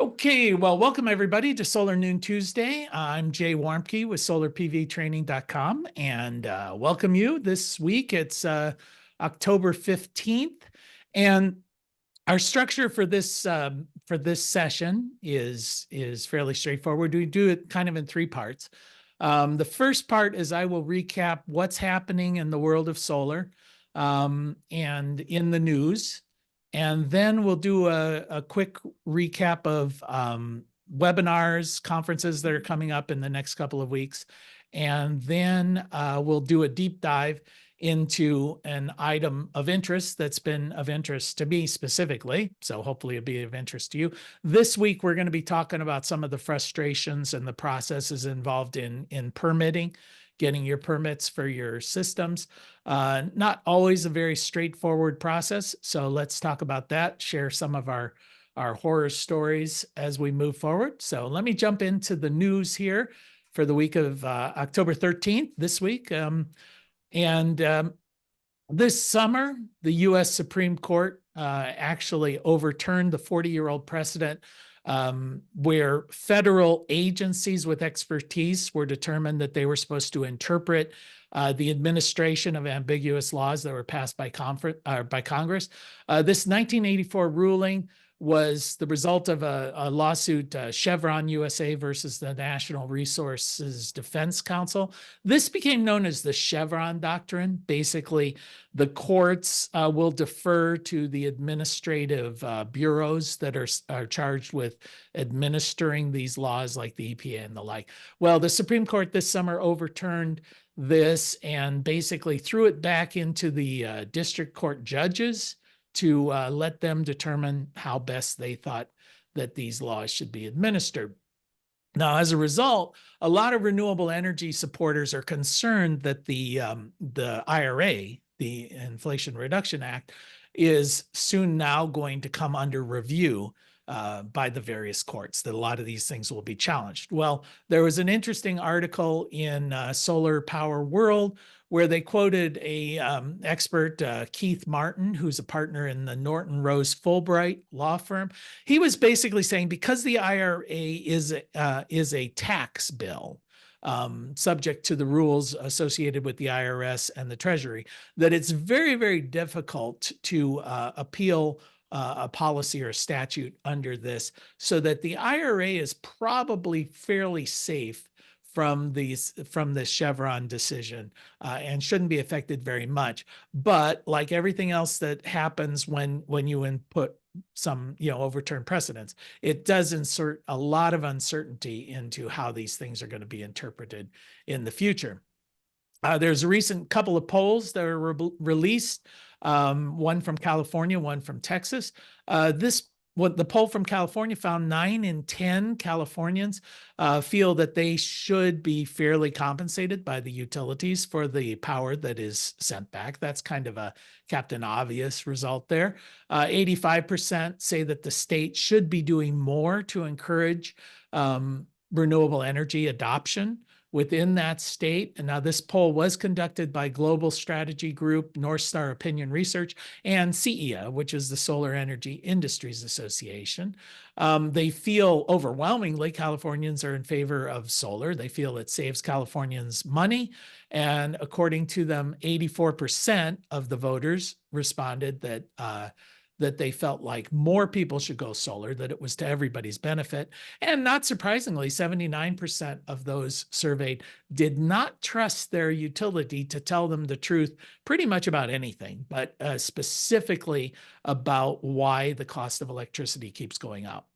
Okay, well, welcome everybody to Solar Noon Tuesday. I'm Jay Warmke with solarpvtraining.com and welcome you this week. It's October 15th, and our structure for this session is fairly straightforward. We do it kind of in three parts. The first part is I will recap what's happening in the world of solar and in the news. And then we'll do a quick recap of webinars, conferences that are coming up in the next couple of weeks. And then we'll do a deep dive into an item of interest that's been of interest to me specifically. So hopefully it'll be of interest to you. This week, we're going to be talking about some of the frustrations and the processes involved in permitting, getting your permits for your systems. Not always a very straightforward process. So let's talk about that, share some of our horror stories as we move forward. So let me jump into the news here for the week of October 13th, this week. This summer, the U.S. Supreme Court actually overturned the 40-year-old precedent where federal agencies with expertise were determined that they were supposed to interpret the administration of ambiguous laws that were passed by Congress. This 1984 ruling was the result of a lawsuit, Chevron USA versus the National Resources Defense Council. This became known as the Chevron Doctrine. Basically, the courts will defer to the administrative bureaus that are charged with administering these laws, like the EPA and the like. Well, the Supreme Court this summer overturned this and basically threw it back into the district court judges to let them determine how best they thought that these laws should be administered. Now, as a result, a lot of renewable energy supporters are concerned that the IRA, the Inflation Reduction Act, is soon now going to come under review by the various courts, that a lot of these things will be challenged. Well, there was an interesting article in Solar Power World where they quoted a expert, Keith Martin, who's a partner in the Norton Rose Fulbright law firm. He was basically saying because the IRA is a tax bill, subject to the rules associated with the IRS and the Treasury, that it's very, very difficult to appeal a policy or a statute under this, so that the IRA is probably fairly safe from this Chevron decision and shouldn't be affected very much. But like everything else that happens when you input some overturn precedents, it does insert a lot of uncertainty into how these things are going to be interpreted in the future. There's a recent couple of polls that are released, one from California, one from Texas. The poll from California found 9 in 10 Californians feel that they should be fairly compensated by the utilities for the power that is sent back. That's kind of a Captain Obvious result there. 85% say that the state should be doing more to encourage renewable energy adoption within that state. And now this poll was conducted by Global Strategy Group, North Star Opinion Research, and CEA, which is the Solar Energy Industries Association. They feel overwhelmingly Californians are in favor of solar. They feel it saves Californians money. And according to them, 84% of the voters responded that they felt like more people should go solar, that it was to everybody's benefit. And not surprisingly, 79% of those surveyed did not trust their utility to tell them the truth pretty much about anything, but specifically about why the cost of electricity keeps going up.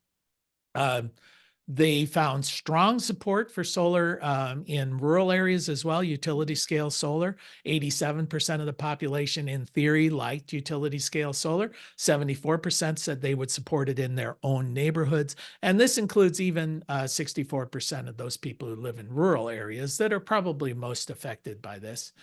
They found strong support for solar in rural areas as well, utility scale solar. 87% of the population in theory liked utility scale solar. 74% said they would support it in their own neighborhoods. And this includes even 64% of those people who live in rural areas that are probably most affected by this.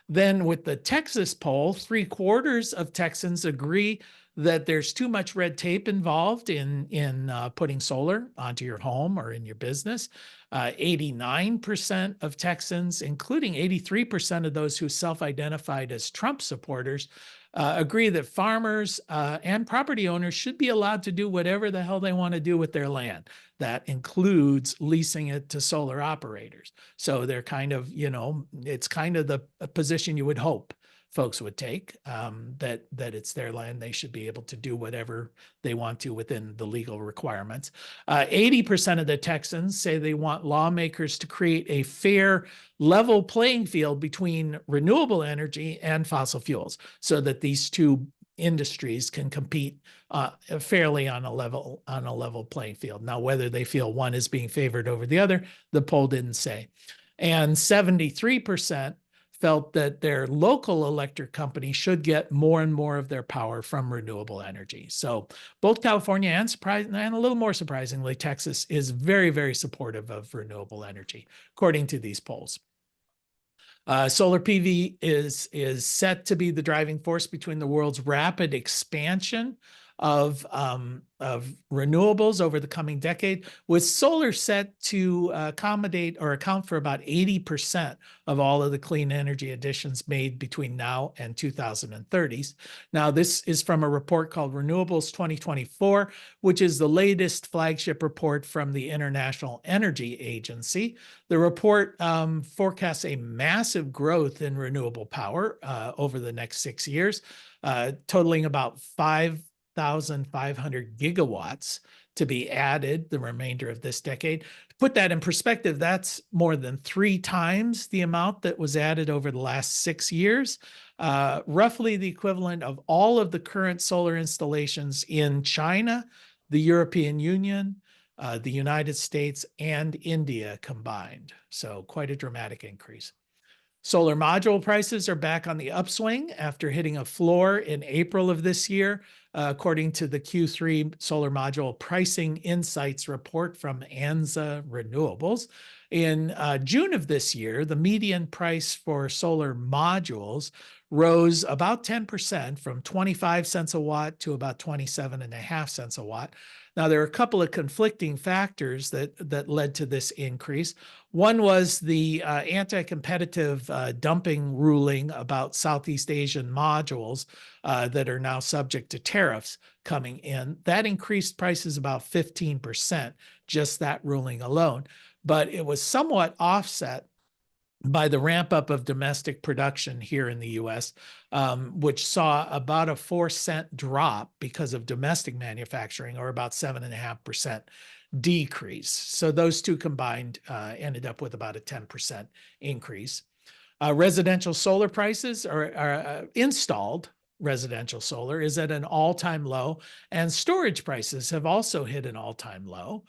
Then with the Texas poll, 3/4 of Texans agree that there's too much red tape involved in putting solar onto your home or in your business. 89% of Texans, including 83% of those who self-identified as Trump supporters, agree that farmers and property owners should be allowed to do whatever the hell they want to do with their land. That includes leasing it to solar operators. So they're kind of, it's kind of the position you would hope folks would take, that it's their land. They should be able to do whatever they want to within the legal requirements. 80% of the Texans say they want lawmakers to create a fair, level playing field between renewable energy and fossil fuels so that these two industries can compete fairly on a level playing field. Now, whether they feel one is being favored over the other, the poll didn't say. And 73% felt that their local electric company should get more and more of their power from renewable energy. So both California and a little more surprisingly, Texas is very, very supportive of renewable energy, according to these polls. Solar PV is set to be the driving force between the world's rapid expansion of renewables over the coming decade, with solar set to accommodate or account for about 80% of all of the clean energy additions made between now and 2030s. Now, this is from a report called Renewables 2024, which is the latest flagship report from the International Energy Agency. The report forecasts a massive growth in renewable power over the next 6 years, totaling about 5,500 gigawatts to be added the remainder of this decade. To put that in perspective, that's more than 3 times the amount that was added over the last 6 years, roughly the equivalent of all of the current solar installations in China, the European Union, the United States, and India combined. So quite a dramatic increase. Solar module prices are back on the upswing after hitting a floor in April of this year, according to the Q3 Solar Module Pricing Insights report from ANZA Renewables. In June of this year, the median price for solar modules rose about 10% from 25 cents a watt to about 27.5 cents a watt. Now, there are a couple of conflicting factors that led to this increase. One was the anti-competitive dumping ruling about Southeast Asian modules that are now subject to tariffs coming in. That increased prices about 15%, just that ruling alone. But it was somewhat offset by the ramp up of domestic production here in the US, which saw about a 4-cent drop because of domestic manufacturing, or about 7.5% decrease. So those two combined ended up with about a 10% increase. Residential solar prices are installed residential solar is at an all-time low, and storage prices have also hit an all-time low.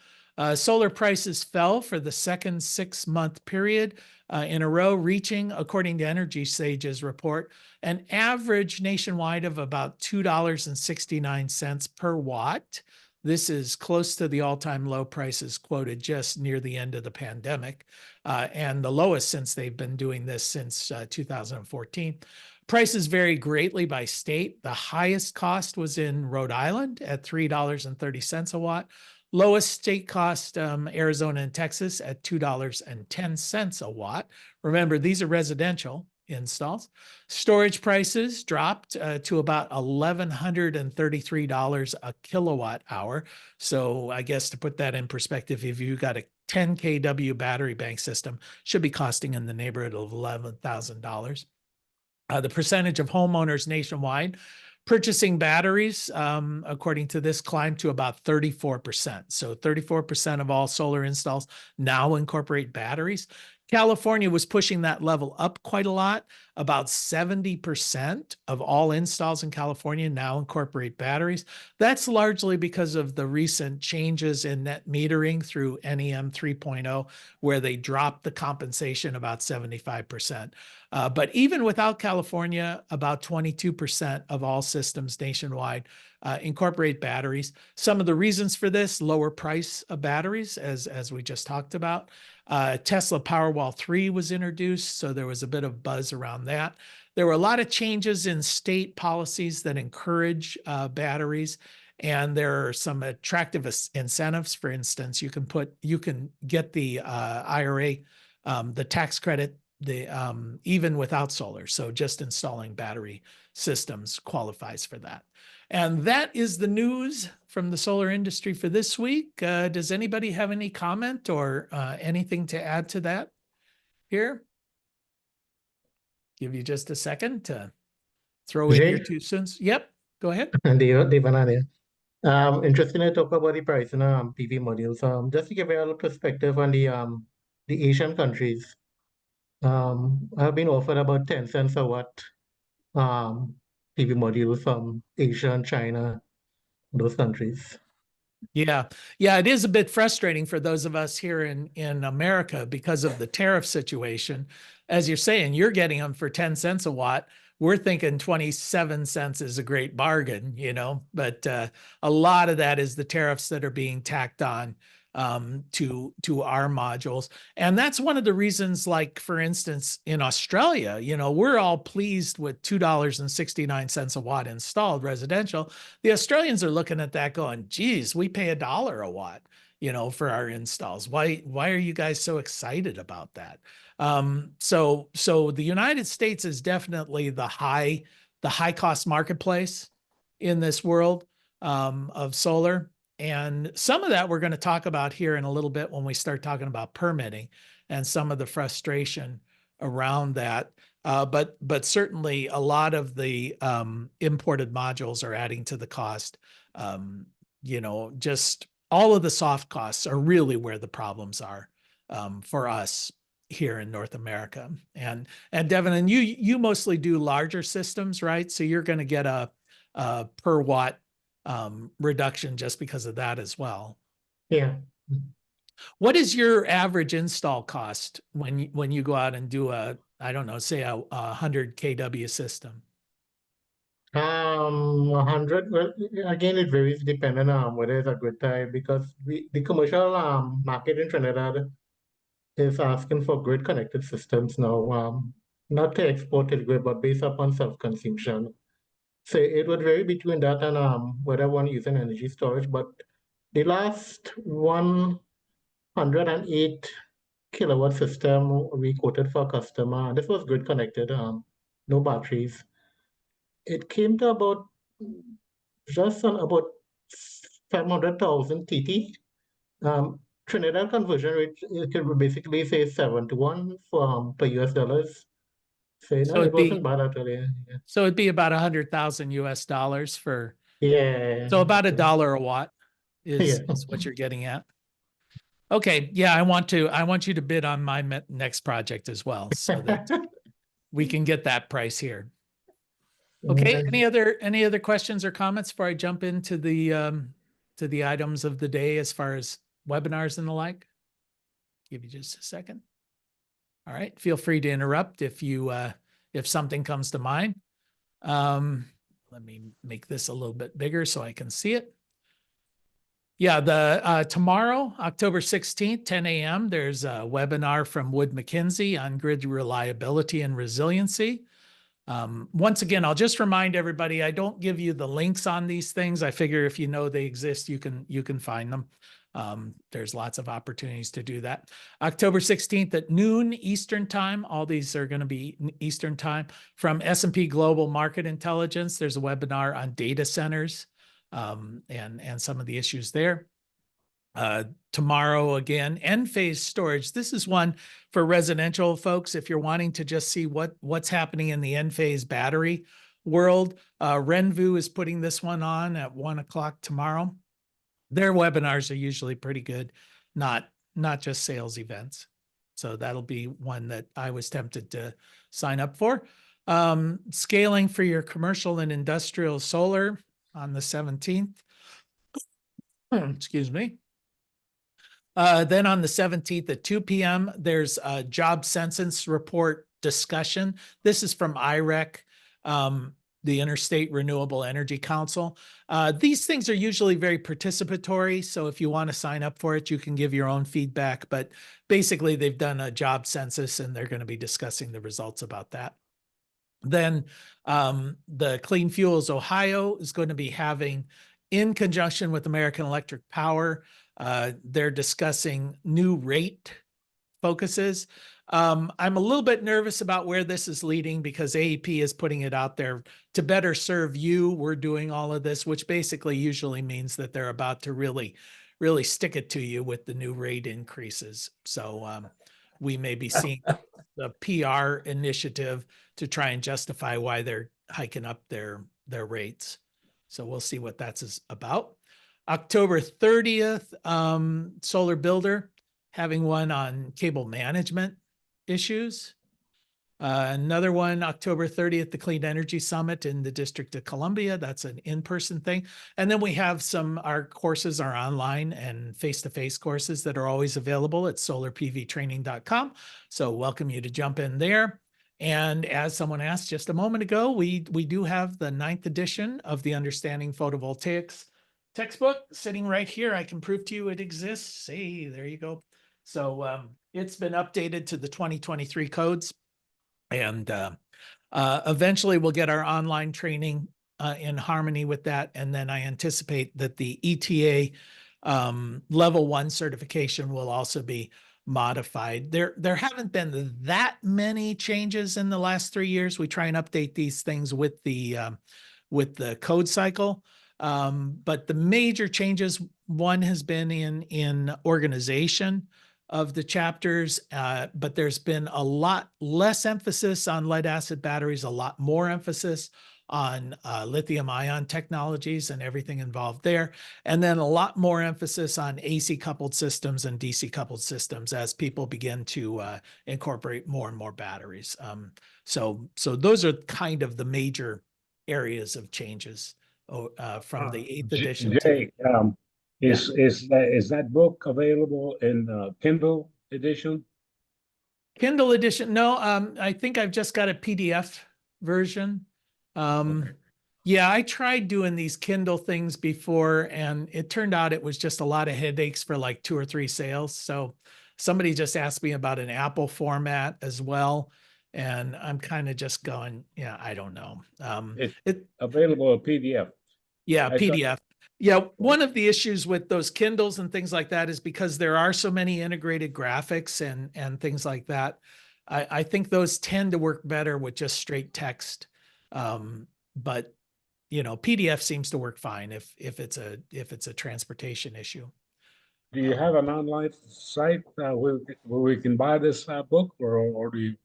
Solar prices fell for the second 6-month period in a row, reaching, according to Energy Sage's report, an average nationwide of about $2.69 per watt. This is close to the all-time low prices quoted just near the end of the pandemic, and the lowest since they've been doing this since 2014. Prices vary greatly by state. The highest cost was in Rhode Island at $3.30 a watt. Lowest state cost, Arizona and Texas at $2.10 a watt. Remember, these are residential installs. Storage prices dropped to about $1,133 a kilowatt hour. So I guess to put that in perspective, if you got a 10 kW battery bank system, should be costing in the neighborhood of $11,000. The percentage of homeowners nationwide purchasing batteries, according to this, climbed to about 34%. So 34% of all solar installs now incorporate batteries. California was pushing that level up quite a lot. About 70% of all installs in California now incorporate batteries. That's largely because of the recent changes in net metering through NEM 3.0, where they dropped the compensation about 75%. But even without California, about 22% of all systems nationwide incorporate batteries. Some of the reasons for this: lower price of batteries, as we just talked about. Tesla Powerwall 3 was introduced, so there was a bit of buzz around that. There were a lot of changes in state policies that encourage batteries, and there are some attractive incentives. For instance, you can get the IRA, the tax credit even without solar. So just installing battery systems qualifies for that. And that is the news from the solar industry for this week. Does anybody have any comment or anything to add to that here? Give you just a second to throw in your Jay, 2 cents. Yep, go ahead. Devananya. Interesting to talk about the price in PV modules. Just to give you a little perspective on the Asian countries, I've been offered about 10 cents a watt PV modules from Asia and China, those countries. Yeah. Yeah, it is a bit frustrating for those of us here in America because of the tariff situation. As you're saying, you're getting them for 10 cents a watt. We're thinking 27 cents is a great bargain, but a lot of that is the tariffs that are being tacked on to our modules. And that's one of the reasons, like, for instance, in Australia, we're all pleased with $2.69 a watt installed residential. The Australians are looking at that going, geez, we pay $1 a watt, for our installs. Why are you guys so excited about that? So the United States is definitely the high cost marketplace in this world of solar. And some of that we're going to talk about here in a little bit when we start talking about permitting and some of the frustration around that. But certainly a lot of the imported modules are adding to the cost. Just all of the soft costs are really where the problems are for us here in North America. And Devin, and you mostly do larger systems, right? So you're going to get a per watt reduction just because of that as well. Yeah. What is your average install cost when you go out and do I don't know, say a 100 kW system? 100, well, again, it varies depending on whether it's a good time because the commercial market in Trinidad is asking for grid connected systems now, not to export to the grid, but based upon self-consumption. So it would vary between that and whether one using energy storage. But the last 108 kilowatt system we quoted for a customer, this was grid connected, no batteries. It came to just on about 700,000 TT. Trinidad conversion rate, you could basically say 7 to 1 for per US dollars. So no, So it wasn't bad at all. Yeah. so it'd be about 100,000 US dollars for, Yeah. so about $1 a watt is Yeah. what you're getting at. Okay. Yeah. I want you to bid on my next project as well so that we can get that price here. Okay. Any other questions or comments before I jump into the items of the day as far as webinars and the like? Give you just a second. All right. Feel free to interrupt if something comes to mind. Let me make this a little bit bigger so I can see it. Yeah, tomorrow, October 16th, 10 a.m., there's a webinar from Wood Mackenzie on grid reliability and resiliency. Once again, I'll just remind everybody, I don't give you the links on these things. I figure if you know they exist, you can find them. There's lots of opportunities to do that. October 16th at noon Eastern time. All these are going to be Eastern time. From S&P Global Market Intelligence, there's a webinar on data centers and some of the issues there. Tomorrow again, Enphase storage. This is one for residential folks. If you're wanting to just see what's happening in the Enphase battery world, Renvu is putting this one on at 1 o'clock tomorrow. Their webinars are usually pretty good, not just sales events. So that'll be one that I was tempted to sign up for. Scaling for your commercial and industrial solar on the 17th. Excuse me. Then on the 17th at 2 p.m., there's a job census report discussion. This is from IREC, the Interstate Renewable Energy Council. These things are usually very participatory. So if you want to sign up for it, you can give your own feedback. But basically, they've done a job census and they're going to be discussing the results about that. Then the Clean Fuels Ohio is going to be having, in conjunction with American Electric Power, they're discussing new rate focuses. I'm a little bit nervous about where this is leading because AEP is putting it out there to better serve you. We're doing all of this, which basically usually means that they're about to really stick it to you with the new rate increases. So we may be seeing the PR initiative to try and justify why they're hiking up their rates. So we'll see what that's about. October 30th, Solar Builder having one on cable management issues. Another one, October 30th, the Clean Energy Summit in the District of Columbia. That's an in-person thing. And then we have our courses are online and face-to-face courses that are always available at solarpvtraining.com. So welcome you to jump in there. And as someone asked just a moment ago, we do have the 9th edition of the Understanding Photovoltaics textbook sitting right here. I can prove to you it exists. Hey, there you go. So it's been updated to the 2023 codes. And eventually we'll get our online training in harmony with that. And then I anticipate that the ETA level 1 certification will also be modified. There haven't been that many changes in the last 3 years. We try and update these things with the code cycle. But the major changes, one has been in organization of the chapters, but there's been a lot less emphasis on lead acid batteries, a lot more emphasis on lithium ion technologies and everything involved there. And then a lot more emphasis on AC coupled systems and DC coupled systems as people begin to incorporate more and more batteries. So those are kind of the major areas of changes from the 8th edition. Jay, is that book available in Kindle edition? Kindle edition? No, I think I've just got a PDF version. Okay. Yeah, I tried doing these Kindle things before, and it turned out it was just a lot of headaches for like 2 or 3 sales. So somebody just asked me about an Apple format as well. And I'm kind of just going, yeah, I don't know. It's available a PDF. Yeah, PDF. Yeah, one of the issues with those Kindles and things like that is because there are so many integrated graphics and things like that. I think those tend to work better with just straight text. But you know, PDF seems to work fine if it's a transportation issue. Do you have an online site where we can buy this book, or do you?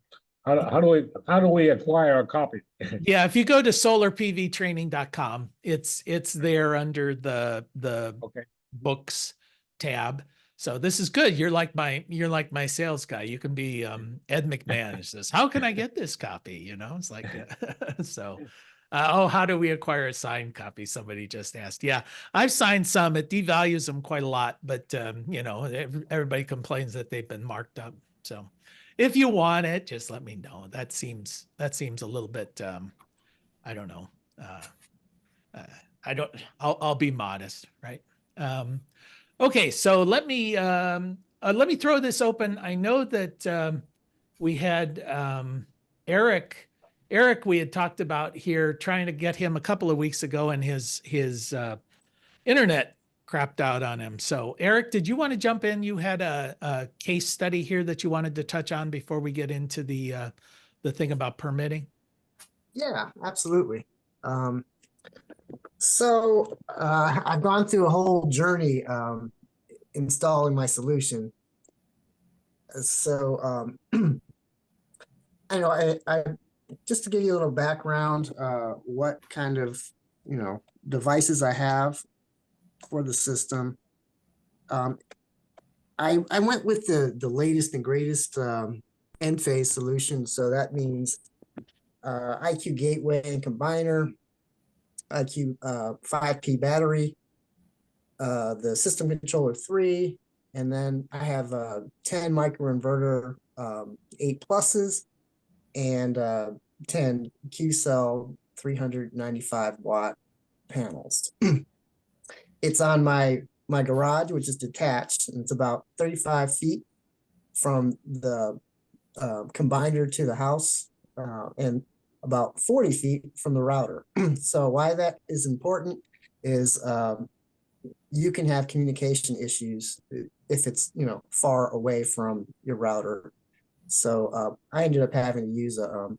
How do we acquire a copy? Yeah, if you go to solarpvtraining.com, it's there under the okay. books tab. So this is good. You're like my sales guy. You can be Ed McMahon. It says, how can I get this copy? You know, it's like so. Oh, how do we acquire a signed copy? Somebody just asked. Yeah, I've signed some. It devalues them quite a lot, but you know, everybody complains that they've been marked up. So if you want it, just let me know. That seems a little bit, I don't know. I'll be modest, right? Okay, so let me throw this open. I know that we had Eric. Eric, we had talked about here, trying to get him a couple of weeks ago, and his internet crapped out on him. So Eric, did you want to jump in? You had a case study here that you wanted to touch on before we get into the thing about permitting. Yeah, absolutely. So I've gone through a whole journey installing my solution. So I know I just to give you a little background, what kind of devices I have for the system. I went with the latest and greatest end-phase solution. So that means IQ gateway and combiner, IQ 5P battery, the system controller 3, and then I have 10 microinverter 8 pluses and 10 Q-cell 395 watt panels. It's on my garage, which is detached, and it's about 35 feet from the combiner to the house, and about 40 feet from the router. So why that is important is you can have communication issues if it's, you know, far away from your router. So I ended up having to use an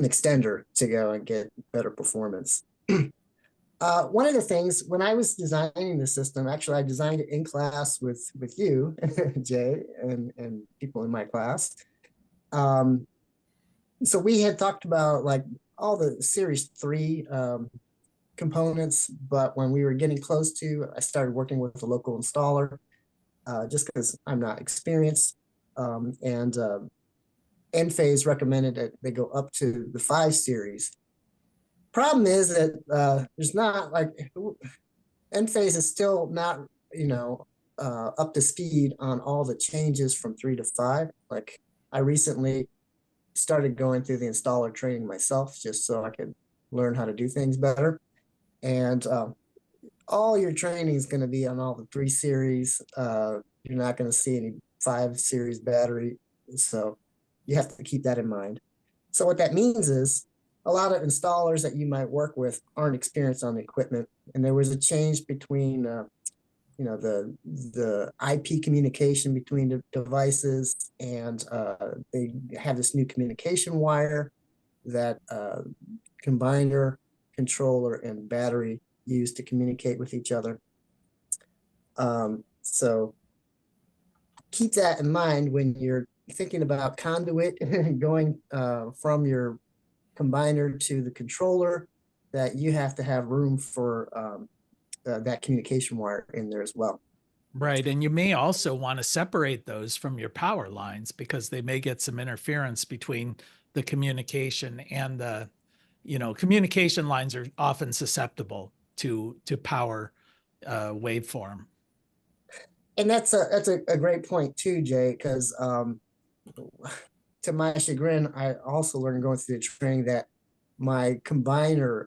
extender to go and get better performance. One of the things when I was designing the system, actually, I designed it in class with you, Jay, and people in my class. So we had talked about like all the Series 3 components, but when we were getting close to, I started working with a local installer just because I'm not experienced. And Enphase recommended that they go up to the 5 series. Problem is that there's not like Enphase is still not, you know, up to speed on all the changes from 3 to 5. Like I recently started going through the installer training myself just so I could learn how to do things better. And all your training is going to be on all the 3 series. You're not going to see any 5 series battery. So you have to keep that in mind. So what that means is a lot of installers that you might work with aren't experienced on the equipment. And there was a change between, you know, the IP communication between the devices, and they have this new communication wire that combiner, controller, and battery use to communicate with each other. So keep that in mind when you're thinking about conduit going from your combiner to the controller, that you have to have room for that communication wire in there as well. Right. And you may also want to separate those from your power lines because they may get some interference between the communication and the, you know, communication lines are often susceptible to power waveform. And that's a great point too, Jay, because to my chagrin, I also learned going through the training that my combiner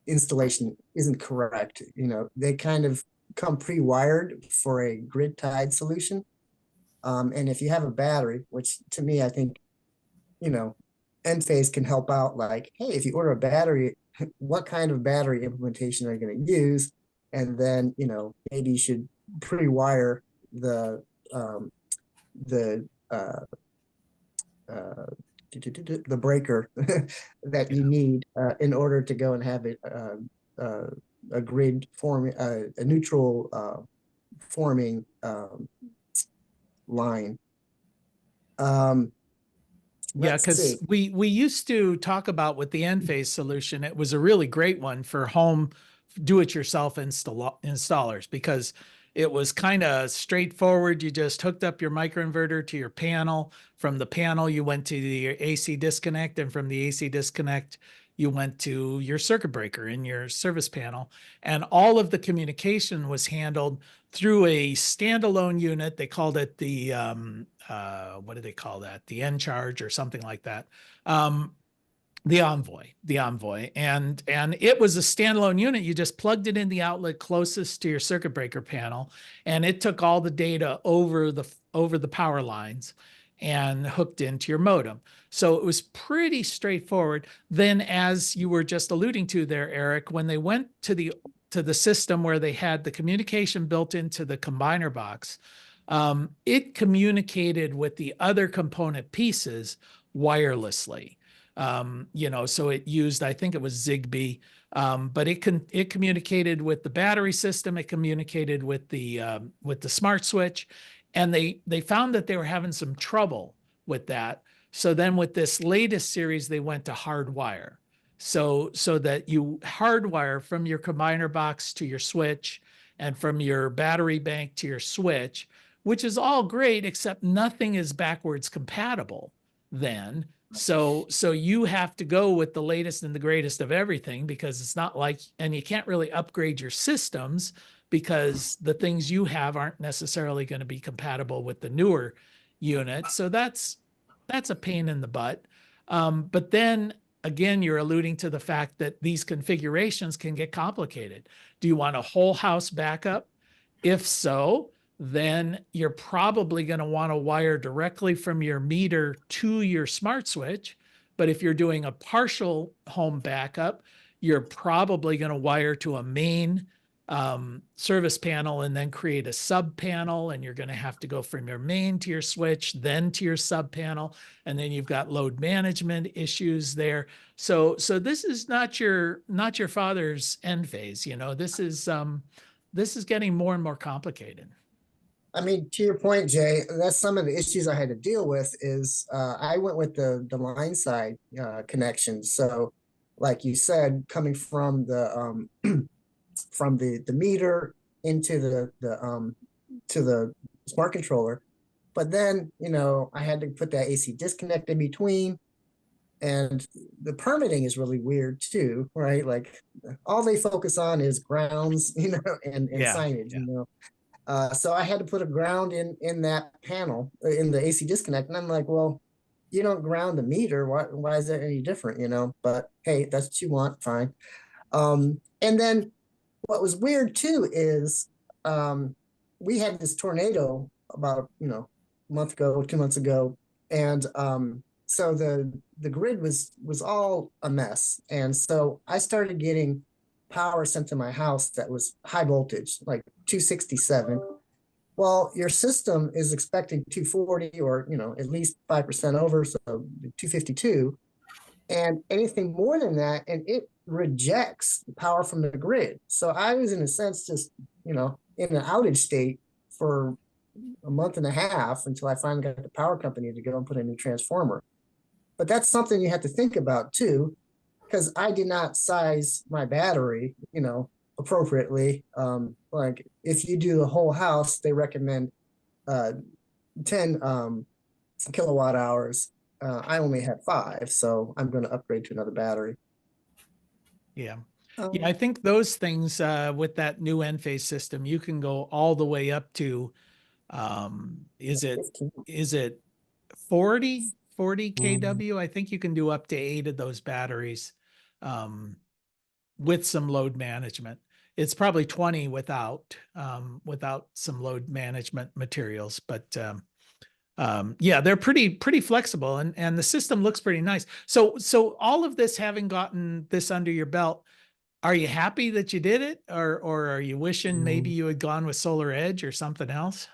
installation isn't correct. You know, they kind of come pre-wired for a grid-tied solution. And if you have a battery, which to me, I think, you know, Enphase can help out, like, hey, if you order a battery, what kind of battery implementation are you going to use? And then, you know, maybe you should pre-wire the breaker that you need in order to go and have a grid forming, a neutral forming line. Yeah, because we used to talk about with the Enphase solution, it was a really great one for home do-it-yourself installers because it was kind of straightforward. You just hooked up your microinverter to your panel. From the panel, you went to the AC disconnect, and from the AC disconnect, you went to your circuit breaker in your service panel. And all of the communication was handled through a standalone unit. They called it the, what do they call that? The N-Charge or something like that. The Envoy. And it was a standalone unit. You just plugged it in the outlet closest to your circuit breaker panel, and it took all the data over the power lines and hooked into your modem. So it was pretty straightforward. Then, as you were just alluding to there, Eric, when they went to the system where they had the communication built into the combiner box, it communicated with the other component pieces wirelessly. You know, so it used, I think it was Zigbee, but it communicated with the battery system. It communicated with the smart switch, and they found that they were having some trouble with that. So then with this latest series, they went to hardwire. So that you hardwire from your combiner box to your switch and from your battery bank to your switch, which is all great, except nothing is backwards compatible then. So you have to go with the latest and the greatest of everything, because it's not like, and you can't really upgrade your systems because the things you have aren't necessarily going to be compatible with the newer unit. So that's a pain in the butt. But then again, you're alluding to the fact that these configurations can get complicated. Do you want a whole house backup? If so, then you're probably going to want to wire directly from your meter to your smart switch. But if you're doing a partial home backup, you're probably going to wire to a main service panel and then create a sub panel, and you're going to have to go from your main to your switch, then to your sub panel, and then you've got load management issues there. So this is not your father's end phase. You know, this is getting more and more complicated. I mean, to your point, Jay, that's some of the issues I had to deal with. Is I went with the line side connection. So, like you said, coming from the from the meter into the smart controller, but then, you know, I had to put that AC disconnect in between, and the permitting is really weird too, right? Like all they focus on is grounds, you know, and signage, you know. So I had to put a ground in that panel in the AC disconnect, and I'm like, well, you don't ground the meter. Why is that any different, you know? But hey, that's what you want, fine. And then what was weird too is we had this tornado about, you know, a month ago, 2 months ago, and so the grid was all a mess, and so I started getting power sent to my house that was high voltage, like 267. Well, your system is expecting 240, or, you know, at least 5% over, so 252, and anything more than that, and it rejects the power from the grid. So I was, in a sense, just, you know, in an outage state for a month and a half until I finally got the power company to go and put in a new transformer. But that's something you have to think about too, because I did not size my battery, you know, appropriately. Like if you do the whole house, they recommend 10 kilowatt hours. I only had 5, so I'm going to upgrade to another battery. Yeah. Yeah, I think those things with that new Enphase system, you can go all the way up to, is it 40 kW? I think you can do up to 8 of those batteries with some load management. It's probably 20 without some load management materials, but yeah, they're pretty flexible, and the system looks pretty nice. So all of this, having gotten this under your belt, are you happy that you did it, or are you wishing maybe you had gone with Solar Edge or something else?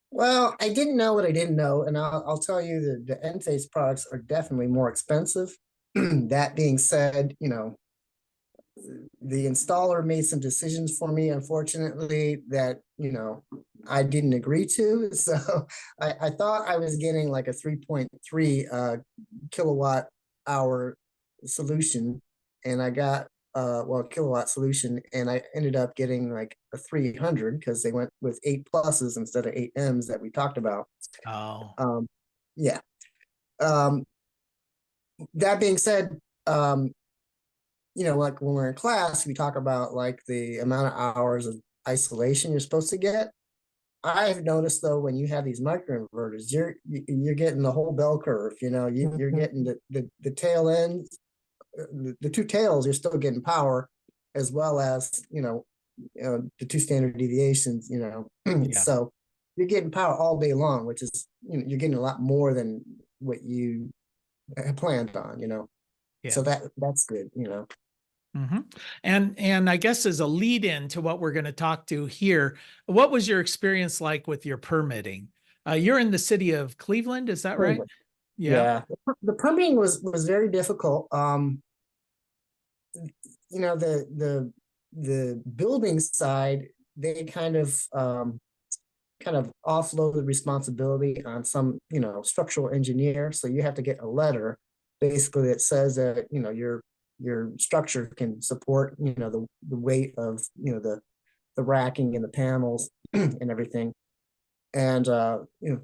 Well, I didn't know what I didn't know, and I'll tell you that the Enphase products are definitely more expensive. That being said, you know, the installer made some decisions for me, unfortunately, that, you know, I didn't agree to. So I thought I was getting like a 3.3 kilowatt hour solution, and I got kilowatt solution, and I ended up getting like a 300 because they went with 8 pluses instead of 8 M's that we talked about. Oh, Yeah. That being said, you know, like when we're in class, we talk about like the amount of hours of isolation you're supposed to get. I've noticed though, when you have these microinverters, you're getting the whole bell curve. You know, you're getting the tail ends, the 2 tails. You're still getting power, as well as, you know, the 2 standard deviations. You know, yeah. so you're getting power all day long, which is, you know, you're getting a lot more than what you had planned on. You know, Yeah. so that's good. You know. Mm-hmm. And I guess as a lead in to what we're going to talk to here, what was your experience like with your permitting? You're in the city of Cleveland, is that right? Yeah. The permitting was very difficult. You know, the building side, they kind of offload the responsibility on some, you know, structural engineer. So you have to get a letter basically that says that, you know, your structure can support, you know, the weight of, you know, the racking and the panels and everything. And you know,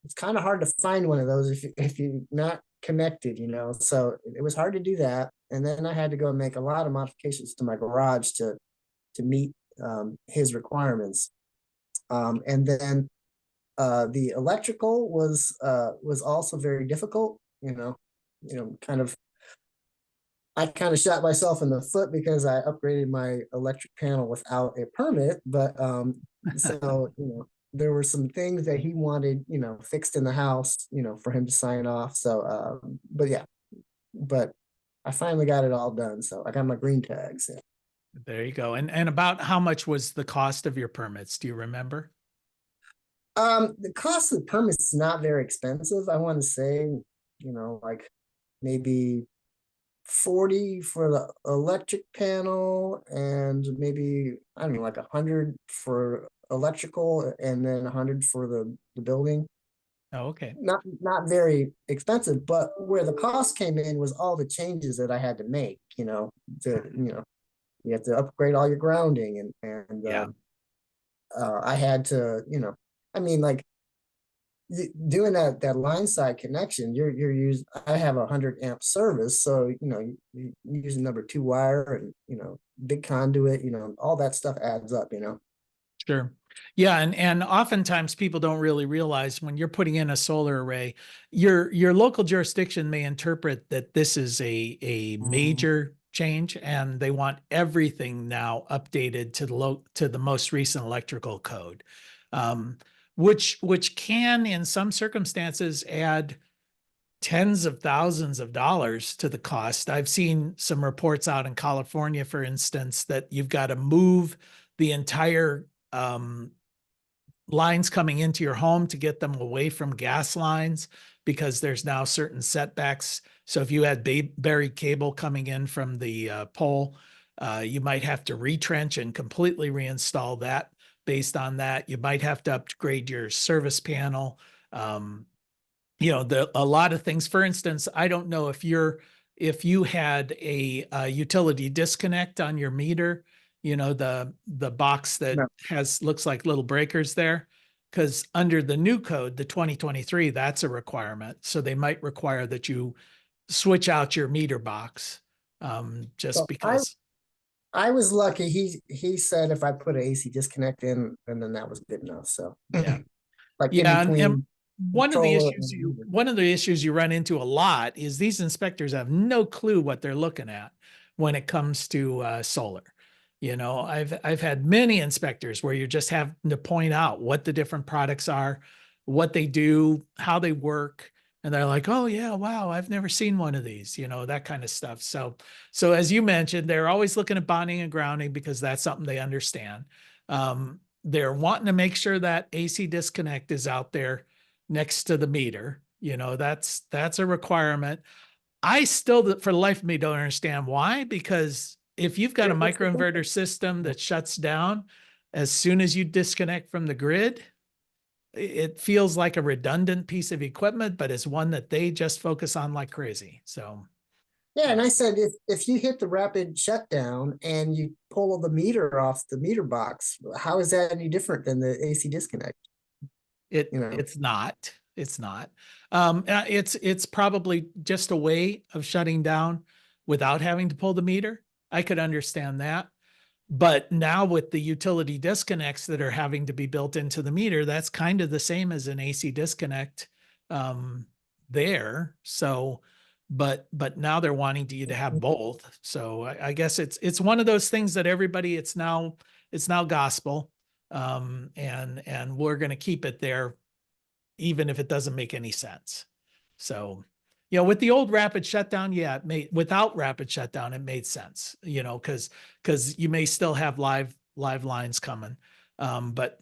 it's kind of hard to find one of those if you're not connected, you know. So it was hard to do that. And then I had to go and make a lot of modifications to my garage to meet his requirements. And then the electrical was also very difficult, you know, I kind of shot myself in the foot because I upgraded my electric panel without a permit. But so, you know, there were some things that he wanted, you know, fixed in the house, you know, for him to sign off. So, but yeah, but I finally got it all done. So I got my green tags. There you go. And about how much was the cost of your permits? Do you remember? The cost of the permits is not very expensive. I want to say, like maybe 40 for the electric panel and maybe, I don't know, like 100 for electrical and then 100 for the building. Oh, okay. Not very expensive, but where the cost came in was all the changes that I had to make, you have to upgrade all your grounding and Yeah. I had to, I mean, like doing that line side connection, you're using. I have 100 amp service, so you use number 2 wire and big conduit, all that stuff adds up. Sure. Yeah, and oftentimes people don't really realize when you're putting in a solar array, your local jurisdiction may interpret that this is a major change, and they want everything now updated to the most recent electrical code, which can, in some circumstances, add tens of thousands of dollars to the cost. I've seen some reports out in California, for instance, that you've got to move the entire lines coming into your home to get them away from gas lines because there's now certain setbacks. So if you had buried cable coming in from the pole, you might have to retrench and completely reinstall that. Based on that, you might have to upgrade your service panel. A lot of things. For instance, I don't know if you had a utility disconnect on your meter, the box that No. looks like little breakers there, because under the new code, the 2023, that's a requirement. So they might require that you switch out your meter box, just So because. I was lucky. He said if I put an AC disconnect in, and then that was good enough. So Yeah. like in Yeah, between. and one of the controller issues and- you run into a lot is these inspectors have no clue what they're looking at when it comes to solar. I've had many inspectors where you just have to point out what the different products are, what they do, how they work, and they're like, "Oh yeah, wow, I've never seen one of these," that kind of stuff. So as you mentioned, they're always looking at bonding and grounding because that's something they understand. They're wanting to make sure that AC disconnect is out there next to the meter. That's a requirement. I still, for the life of me, don't understand why, because if you've got a microinverter system that shuts down as soon as you disconnect from the grid, it feels like a redundant piece of equipment, but it's one that they just focus on like crazy. So Yeah, and I said if you hit the rapid shutdown and you pull the meter off the meter box, how is that any different than the AC disconnect? it's not. It's probably just a way of shutting down without having to pull the meter. I could understand that. But now with the utility disconnects that are having to be built into the meter, that's kind of the same as an AC disconnect there. So, but now they're wanting you to have both. So I guess it's one of those things that everybody, it's now gospel. And we're going to keep it there, even if it doesn't make any sense. So, with the old rapid shutdown, without rapid shutdown, it made sense, because you may still have live lines coming. But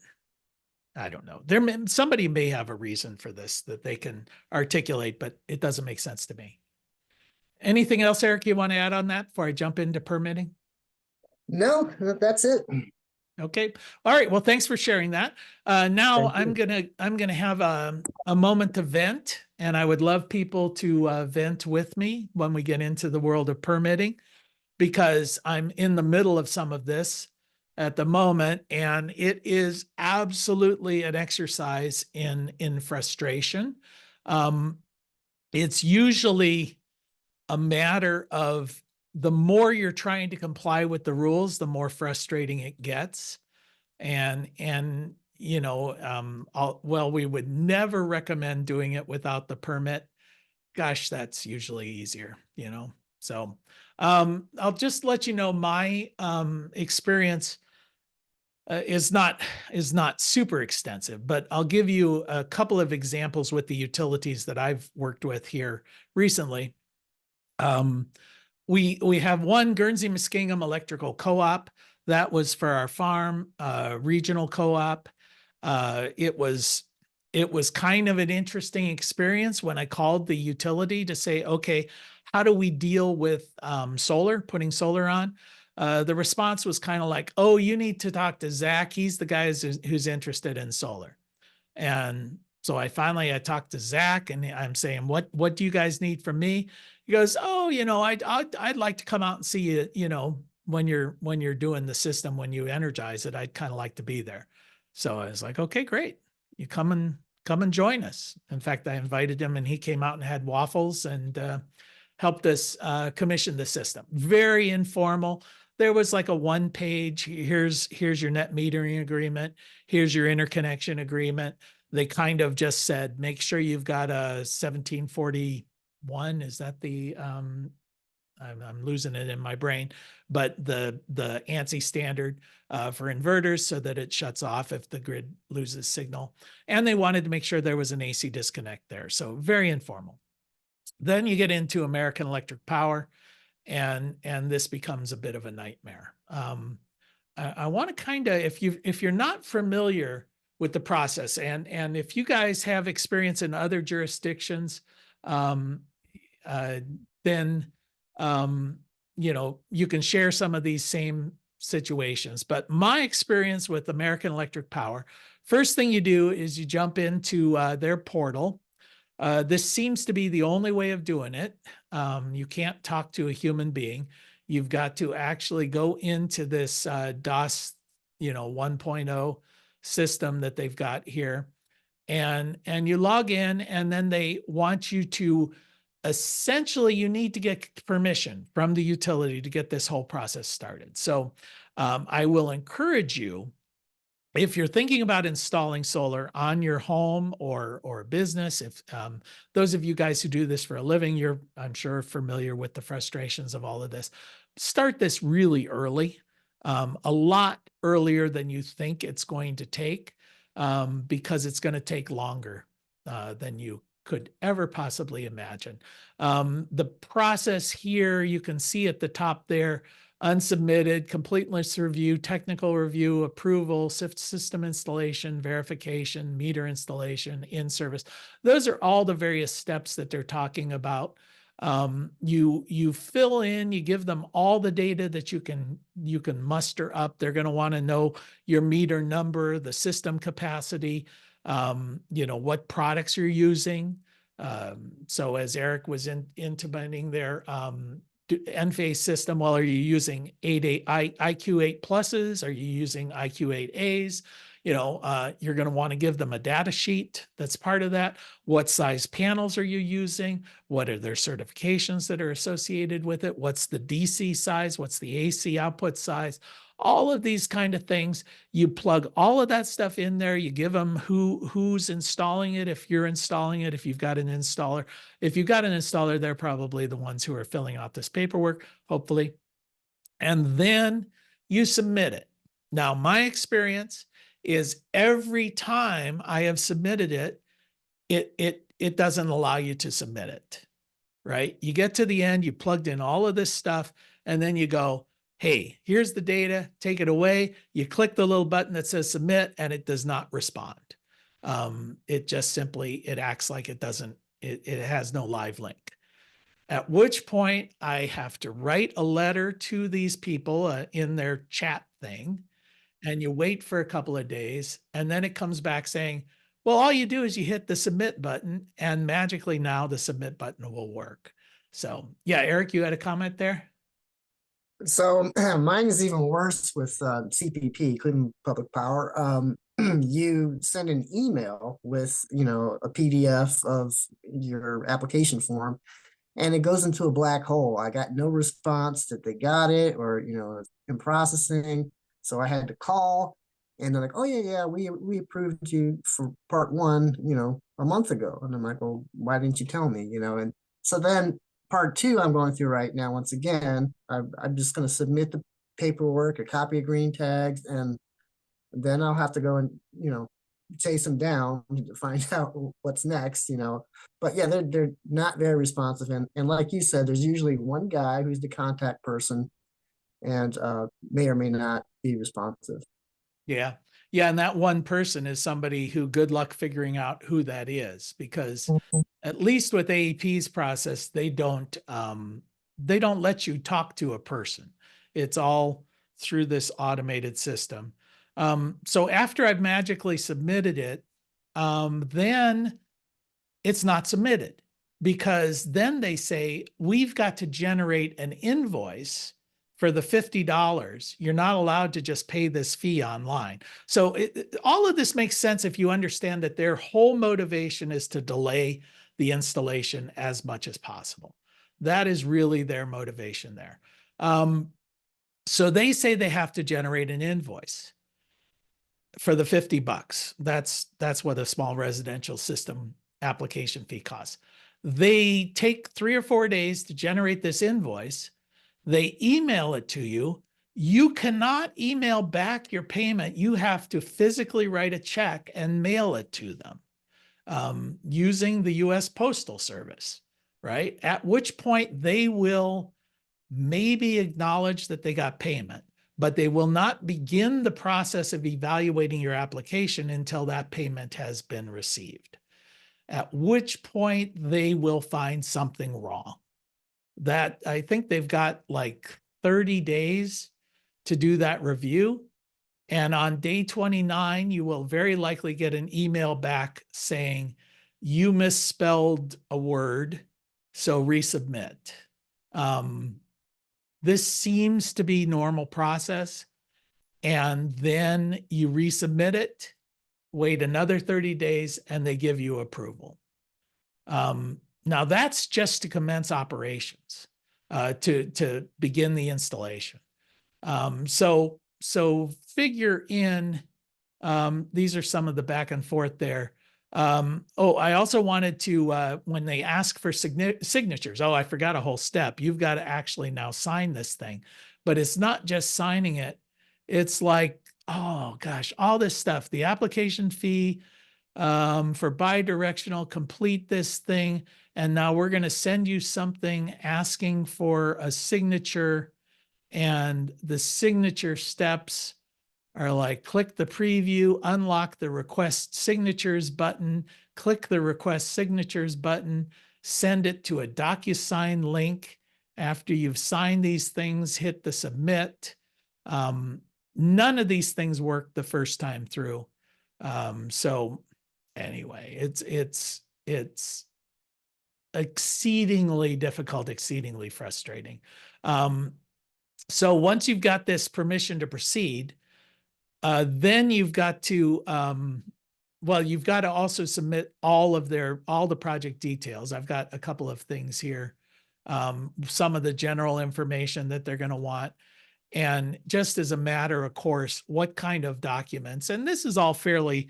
I don't know. Somebody may have a reason for this that they can articulate, but it doesn't make sense to me. Anything else, Eric, you want to add on that before I jump into permitting? No, that's it. Okay. All right. Well, thanks for sharing that. Now Thank I'm gonna have a moment to vent, and I would love people to vent with me when we get into the world of permitting, because I'm in the middle of some of this at the moment, and it is absolutely an exercise in frustration. It's usually a matter of the more you're trying to comply with the rules, the more frustrating it gets. And we would never recommend doing it without the permit. Gosh, that's usually easier, So I'll just let you know my experience is not super extensive, but I'll give you a couple of examples with the utilities that I've worked with here recently. we have one Guernsey Muskingum Electrical Co-op that was for our farm, regional co-op. It was kind of an interesting experience when I called the utility to say, okay, how do we deal with solar, putting solar on? The response was kind of like, oh, you need to talk to Zach. He's the guy who's interested in solar. And so I talked to Zach and I'm saying, what do you guys need from me? He goes, oh, I'd like to come out and see you, when you're doing the system, when you energize it, I'd kind of like to be there. So I was like, okay, great. You come and join us. In fact, I invited him and he came out and had waffles and helped us commission the system. Very informal. There was like a 1-page, here's your net metering agreement. Here's your interconnection agreement. They kind of just said, make sure you've got a 1741. Is that the, I'm losing it in my brain, but the ANSI standard for inverters so that it shuts off if the grid loses signal. And they wanted to make sure there was an AC disconnect there. So very informal. Then you get into American Electric Power and this becomes a bit of a nightmare. I want to kind of, if you're not familiar with the process and if you guys have experience in other jurisdictions, then you can share some of these same situations. But my experience with American Electric Power, first thing you do is you jump into their portal. This seems to be the only way of doing it. You can't talk to a human being. You've got to actually go into this DOS, 1.0 system that they've got here. And you log in and then they want you to, essentially you need to get permission from the utility to get this whole process started. So I will encourage you, if you're thinking about installing solar on your home or business, if those of you guys who do this for a living, you're, I'm sure, familiar with the frustrations of all of this. Start this really early, a lot earlier than you think it's going to take, because it's going to take longer than you could ever possibly imagine. The process here, you can see at the top there, unsubmitted, completeness review, technical review, approval, system installation, verification, meter installation, in-service. Those are all the various steps that they're talking about. You fill in, you give them all the data that you can muster up. They're going to want to know your meter number, the system capacity, what products you're using. So as Eric was intimating there, Enphase system, well, are you using IQ8 pluses? Are you using IQ8As? You're going to want to give them a data sheet that's part of that. What size panels are you using? What are their certifications that are associated with it? What's the DC size? What's the AC output size? All of these kind of things. You plug all of that stuff in there. You give them who's installing it. If you're installing it, if you've got an installer, they're probably the ones who are filling out this paperwork, hopefully. And then you submit it. Now, my experience is every time I have submitted it, it doesn't allow you to submit it, right? You get to the end, you plugged in all of this stuff, and then you go, hey, here's the data, take it away. You click the little button that says submit, and it does not respond. It just simply, it acts like it doesn't, it has no live link. At which point I have to write a letter to these people in their chat thing, and you wait for a couple of days, and then it comes back saying, well, all you do is you hit the submit button, and magically now the submit button will work. So yeah, Eric, you had a comment there? So mine is even worse with CPP, Cleveland Public Power. You send an email with, a PDF of your application form, and it goes into a black hole. I got no response that they got it or, in processing. So I had to call, and they're like, oh yeah, we approved you for part 1, a month ago. And I'm like, well, why didn't you tell me, and so then part 2 I'm going through right now. Once again, I'm just going to submit the paperwork, a copy of green tags, and then I'll have to go and, chase them down to find out what's next, But yeah, they're not very responsive. And like you said, there's usually one guy who's the contact person and may or may not be responsive. Yeah. Yeah. And that one person is somebody who good luck figuring out who that is, because at least with AEP's process, they don't let you talk to a person. It's all through this automated system. So after I've magically submitted it, then it's not submitted, because then they say, we've got to generate an invoice for the $50. You're not allowed to just pay this fee online. So all of this makes sense if you understand that their whole motivation is to delay the installation as much as possible. That is really their motivation there. So they say they have to generate an invoice for the $50. That's what a small residential system application fee costs. They take 3 or 4 days to generate this invoice. They email it to you. You cannot email back your payment. You have to physically write a check and mail it to them using the US Postal Service, right? At which point they will maybe acknowledge that they got payment, but they will not begin the process of evaluating your application until that payment has been received, at which point they will find something wrong. That I think they've got like 30 days to do that review. And on day 29, you will very likely get an email back saying, you misspelled a word, so resubmit. This seems to be normal process. And then you resubmit it, wait another 30 days, and they give you approval. Now that's just to commence operations, to begin the installation. So figure in, these are some of the back and forth there. I also wanted to, when they ask for signatures, I forgot a whole step. You've got to actually now sign this thing, but it's not just signing it. It's like, oh gosh, all this stuff, the application fee, for bi-directional, complete this thing. And now we're going to send you something asking for a signature, and the signature steps are like, click the preview, unlock the request signatures button, click the request signatures button, send it to a DocuSign link. After you've signed these things, hit the submit. None of these things work the first time through. So anyway, it's exceedingly difficult, exceedingly frustrating. So once you've got this permission to proceed, then you've got to, you've got to also submit all the project details. I've got a couple of things here. Some of the general information that they're going to want. And just as a matter of course, what kind of documents, and this is all fairly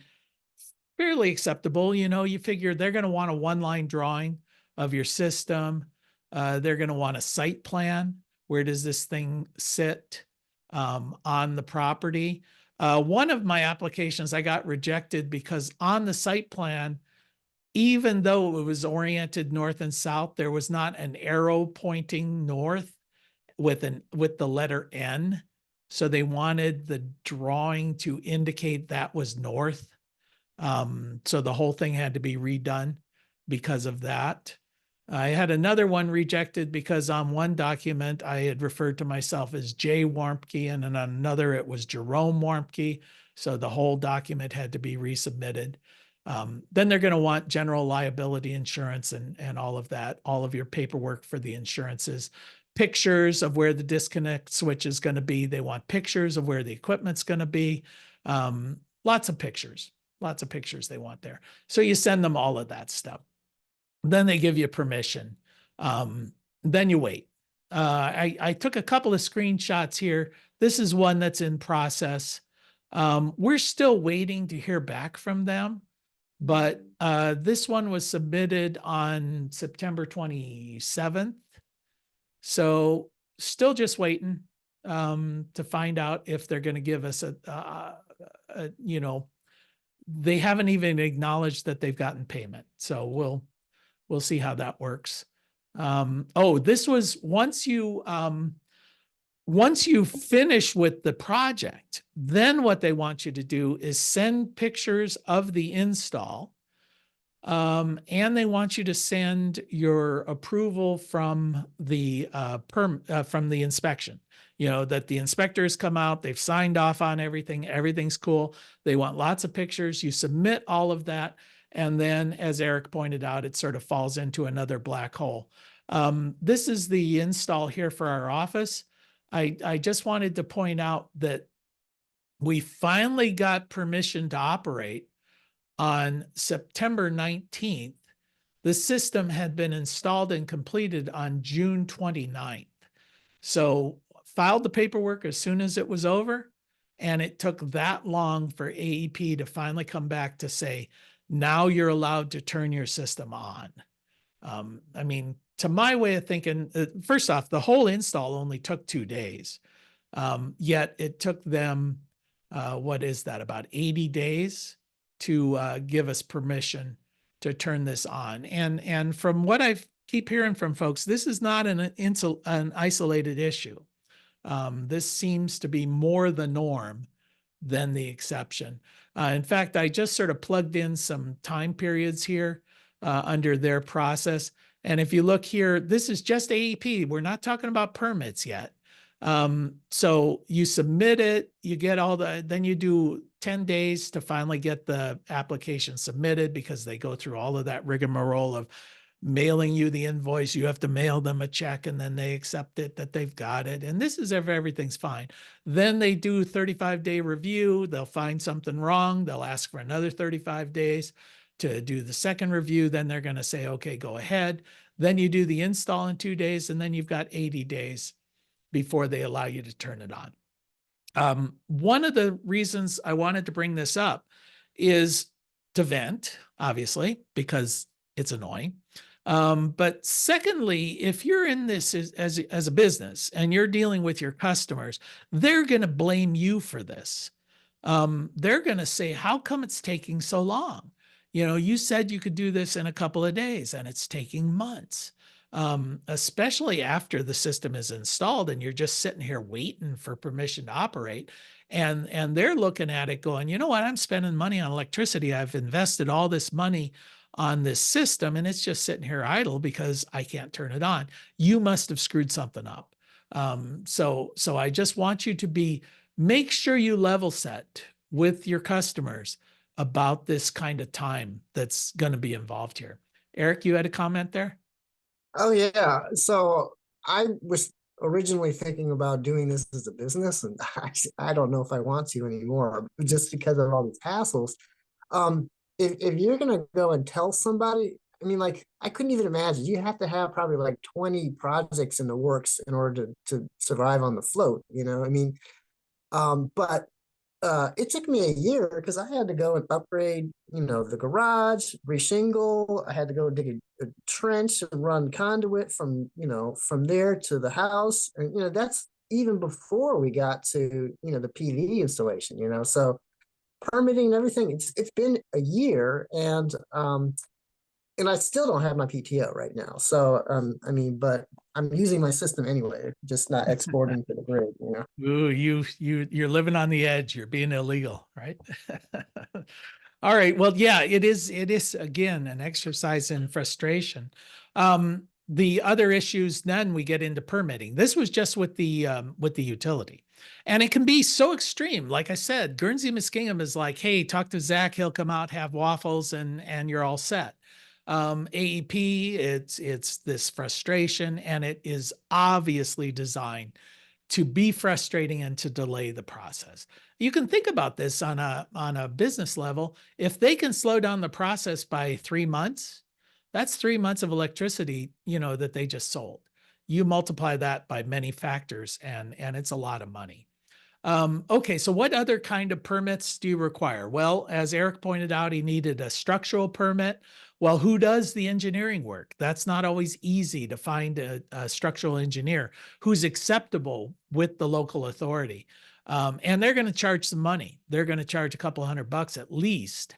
acceptable. You figure they're going to want a one-line drawing of your system. They're going to want a site plan. Where does this thing sit on the property? One of my applications I got rejected because on the site plan, even though it was oriented north and south, there was not an arrow pointing north with the letter N. So they wanted the drawing to indicate that was north. So the whole thing had to be redone because of that. I had another one rejected because on one document I had referred to myself as J. Warmke, and on another it was Jerome Warmke. So the whole document had to be resubmitted. Then they're going to want general liability insurance and all of that, all of your paperwork for the insurances, pictures of where the disconnect switch is going to be. They want pictures of where the equipment's going to be. Lots of pictures they want there. So you send them all of that stuff. Then they give you permission. Then you wait. I took a couple of screenshots here. This is one that's in process. We're still waiting to hear back from them, but this one was submitted on September 27th. So still just waiting to find out if they're going to give us they haven't even acknowledged that they've gotten payment. So we'll see how that works. Oh, this was once you finish with the project, then what they want you to do is send pictures of the install. And they want you to send your approval from the from the inspection, that the inspectors come out, they've signed off on everything, everything's cool. They want lots of pictures. You submit all of that. And then, as Eric pointed out, it sort of falls into another black hole. This is the install here for our office. I just wanted to point out that we finally got permission to operate on September 19th. The system had been installed and completed on June 29th. So filed the paperwork as soon as it was over, and it took that long for AEP to finally come back to say, now you're allowed to turn your system on. I mean, to my way of thinking, first off, the whole install only took 2 days. Yet it took them, what is that, about 80 days to give us permission to turn this on. And from what I keep hearing from folks, this is not an isolated issue. This seems to be more the norm than the exception. In fact, I just sort of plugged in some time periods here under their process. And if you look here, this is just AEP. We're not talking about permits yet. So you submit it, you get then you do 10 days to finally get the application submitted, because they go through all of that rigmarole of mailing you the invoice. You have to mail them a check, and then they accept it that they've got it. And this is if everything's fine. Then they do 35-day review. They'll find something wrong. They'll ask for another 35 days to do the second review. Then they're going to say, okay, go ahead. Then you do the install in 2 days, and then you've got 80 days before they allow you to turn it on. One of the reasons I wanted to bring this up is to vent, obviously, because it's annoying. But secondly, if you're in this as a business and you're dealing with your customers, they're going to blame you for this. They're going to say, how come it's taking so long? You said you could do this in a couple of days, and it's taking months. Especially after the system is installed and you're just sitting here waiting for permission to operate. And they're looking at it going, you know what, I'm spending money on electricity. I've invested all this money on this system, and it's just sitting here idle because I can't turn it on. You must have screwed something up. So I just want you to make sure you level set with your customers about this kind of time that's going to be involved here. Eric, you had a comment there? Oh yeah. So I was originally thinking about doing this as a business, and I don't know if I want to anymore, just because of all these hassles. If you're gonna go and tell somebody, I mean, like, I couldn't even imagine. You have to have probably like 20 projects in the works in order to survive on the float. I mean, but it took me a year because I had to go and upgrade, the garage, reshingle. I had to go dig a trench and run conduit from there to the house. And, that's even before we got to, the PV installation, so permitting and everything. It's been a year, and I still don't have my PTO right now. So, I mean, but I'm using my system anyway, just not exporting to the grid, Ooh, you're living on the edge. You're being illegal, right? All right. Well, yeah, it is again, an exercise in frustration. The other issues, then we get into permitting. This was just with the utility. And it can be so extreme. Like I said, Guernsey Muskingum is like, hey, talk to Zach, he'll come out, have waffles, and you're all set. AEP, it's this frustration, and it is obviously designed to be frustrating and to delay the process. You can think about this on a business level. If they can slow down the process by 3 months, that's 3 months of electricity, that they just sold. You multiply that by many factors, and it's a lot of money. Okay, so what other kind of permits do you require? Well, as Eric pointed out, he needed a structural permit. Well, who does the engineering work? That's not always easy to find a structural engineer who's acceptable with the local authority. And they're going to charge some money. They're going to charge a couple $100 at least,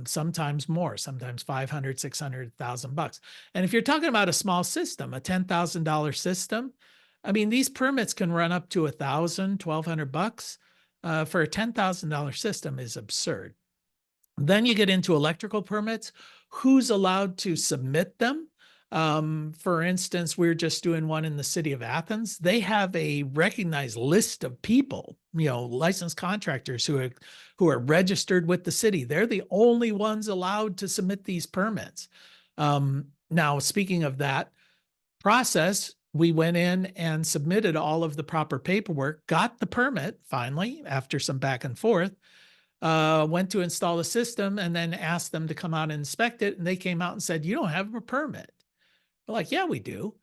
sometimes more, sometimes 500, 600, $1,000. And if you're talking about a small system, a $10,000 system, I mean, these permits can run up to $1,000, $1,200 for a $10,000 system is absurd. Then you get into electrical permits. Who's allowed to submit them? For instance, we're just doing one in the city of Athens. They have a recognized list of people, licensed contractors who are registered with the city. They're the only ones allowed to submit these permits. Now, speaking of that process, we went in and submitted all of the proper paperwork, got the permit finally after some back and forth, went to install the system and then asked them to come out and inspect it. And they came out and said, "You don't have a permit." We're like, "Yeah, we do."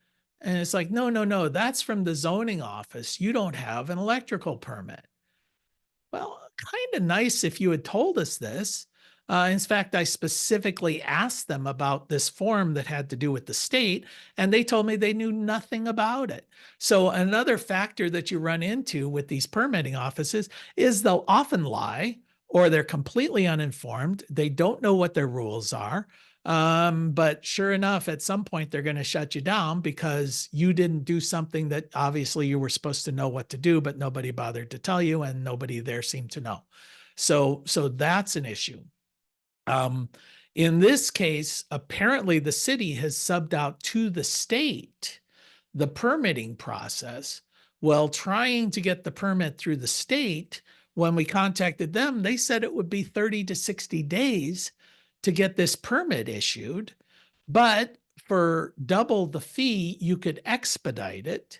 And it's like, no, that's from the zoning office. You don't have an electrical permit. Well, kind of nice if you had told us this. In fact, I specifically asked them about this form that had to do with the state, and they told me they knew nothing about it. So another factor that you run into with these permitting offices is they'll often lie, or they're completely uninformed. They don't know what their rules are. But sure enough, at some point, they're going to shut you down because you didn't do something that obviously you were supposed to know what to do, but nobody bothered to tell you and nobody there seemed to know. So that's an issue. In this case, apparently the city has subbed out to the state the permitting process. Well, trying to get the permit through the state, when we contacted them, they said it would be 30 to 60 days to get this permit issued, but for double the fee, you could expedite it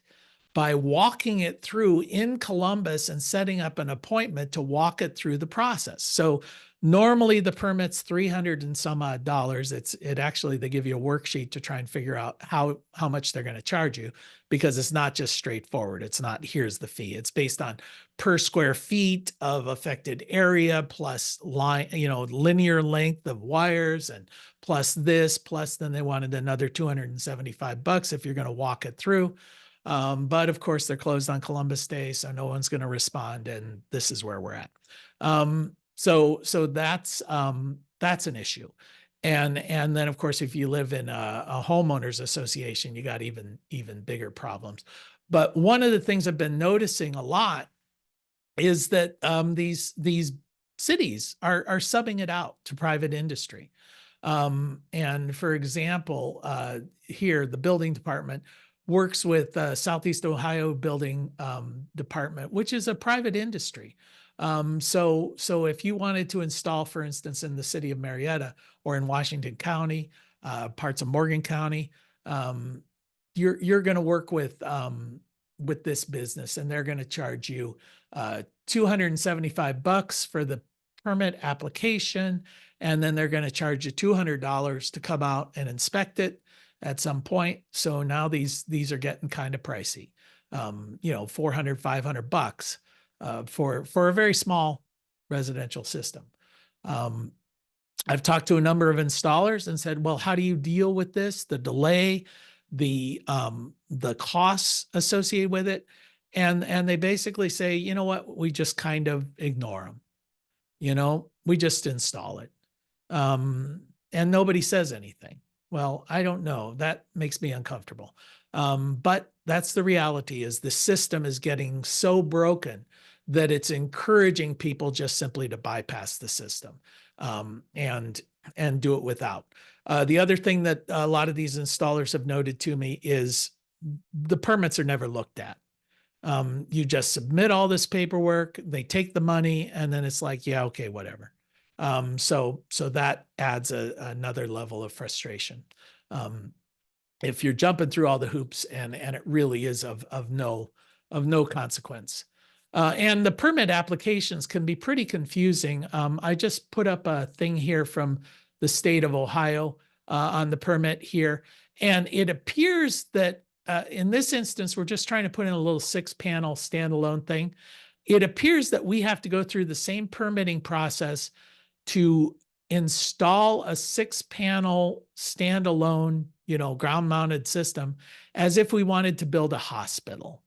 by walking it through in Columbus and setting up an appointment to walk it through the process. So normally the permit's $300 and some odd. It actually, they give you a worksheet to try and figure out how much they're going to charge you, because it's not just straightforward. It's not, here's the fee. It's based on per square feet of affected area plus linear length of wires, and plus this, plus then they wanted another $275 if you're going to walk it through. But of course they're closed on Columbus Day, so no one's going to respond, and this is where we're at. So that's an issue. And then of course, if you live in a homeowners association, you got even bigger problems. But one of the things I've been noticing a lot is that these cities are subbing it out to private industry. And for example, here, the building department works with Southeast Ohio Building Department, which is a private industry. So if you wanted to install, for instance, in the city of Marietta or in Washington County, parts of Morgan County, you're going to work with this business, and they're going to charge you $275 for the permit application, and then they're going to charge you $200 to come out and inspect it at some point. So now these are getting kind of pricey, $400, $500 for a very small residential system. I've talked to a number of installers and said, well, how do you deal with this? The delay, the costs associated with it. And they basically say, you know what, we just kind of ignore them. We just install it. And nobody says anything. Well, I don't know. That makes me uncomfortable. But that's the reality, is the system is getting so broken that it's encouraging people just simply to bypass the system and do it without. The other thing that a lot of these installers have noted to me is the permits are never looked at. You just submit all this paperwork, they take the money, and then it's like, yeah, okay, whatever. So that adds another level of frustration. If you're jumping through all the hoops and it really is of no consequence. And the permit applications can be pretty confusing. I just put up a thing here from the state of Ohio on the permit here. And it appears that in this instance, we're just trying to put in a little 6-panel standalone thing. It appears that we have to go through the same permitting process to install a 6-panel standalone, ground-mounted system as if we wanted to build a hospital.